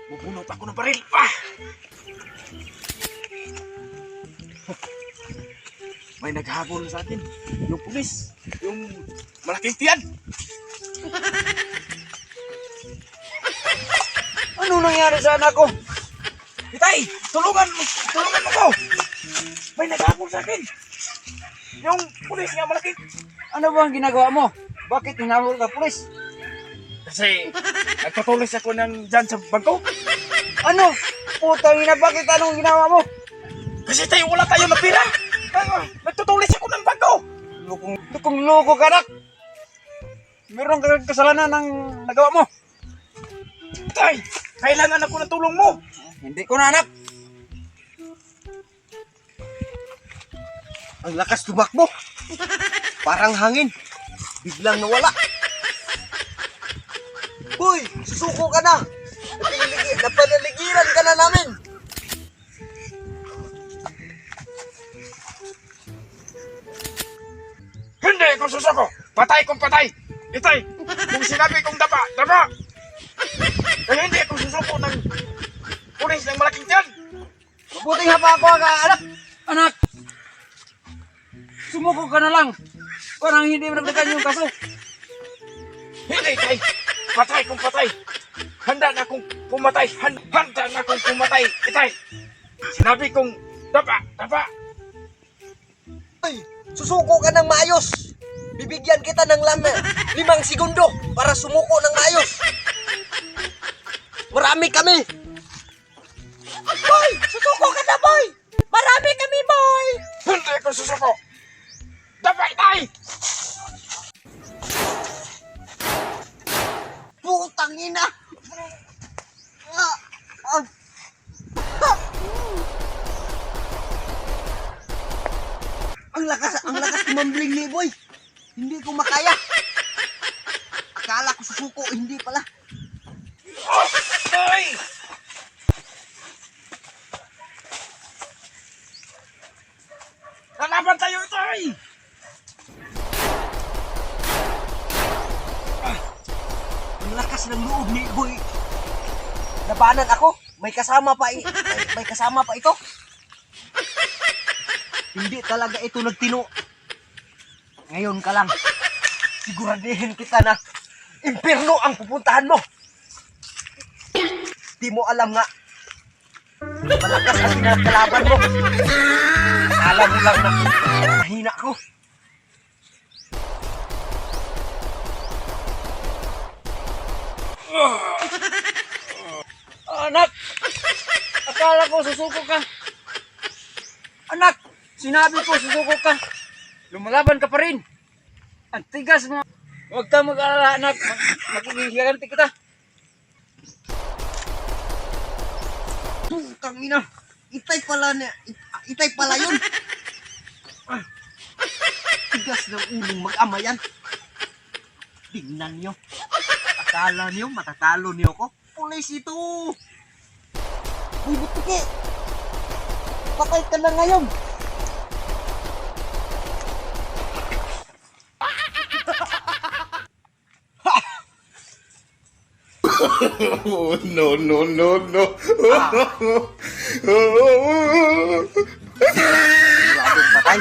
Bubunot ako ng baril. Ah! May naghabol sa akin. Yung pulis. Yung malaking tiyan. Ano nangyari sa anak ko? Itay, tulungan mo ko. May naghabol sa akin. Yung pulis nga malaking. Ano ba ang ginagawa mo? Bakit hinabol ka, pulis? Kasi nagtutulis ako dyan sa bangko. Ano? Putang ina, bakit anong ginawa mo? Kasi tayo wala tayo na pira. Nagtutulis ako ng bangko. Lukong-luko ka, nak. Meron kang kasalanan ng nagawa mo. Tay, kailangan ako ng tulong mo. Hindi ko na, anak. Ang lakas tumakbo. Parang hangin. Biglang nawala. Hoy, susuko ka na. Napanaligiran ka na namin. Hindi ako susuko. Patay kung patay. Itay, kung sinabi kong dapa, dapa. Eh hindi ako susuko ng pulis ng malaking tiyan. Mabuting hapa ako, anak. Anak. Sumuko ka na lang. Parang hindi mo nagdagan yung kaso. Hindi, tay. Patay kung patay. Handa na akong pumatay. Handa na akong pumatay. Itay, sinabi kong dapa, dapa. Hoy, susuko ka ng maayos. Bibigyan kita ng 5 segundo para sumuko ng maayos. Marami kami. Boy, susuko ka na, boy. Marami kami, boy. Hindi ako susuko. Dapa, itay. Putang ina. Ang lakas tumambling ni boy. Hindi ko makaya. Akala ko susuko, hindi pala. Ay! Lalaban tayo, itay. Ang lakas ng loob ni boy. Labanan ako. May kasama pa ito. Hindi talaga ito nagtino. Ngayon ka lang. Siguradihin kita na impyerno ang pupuntahan mo. Di mo alam nga. Malakas ang kinakalaban mo. Alam mo lang na mahina ko. Anak. Akala ko susuko ka. Anak. Sinabi ko susuko ka. Lumalaban ka pa rin. Ang tigas mo. Huwag kang mag-alala, anak. Maghihiganti kita. Putang ina. Itay pala yun. Tigas ng ulong mag-ama yan. Tingnan nyo. Akala nyo matatalo niyo ko. Pulis ito. Uy, butike. Patay ka na ngayon. Oh, no, no, no, no. Patay.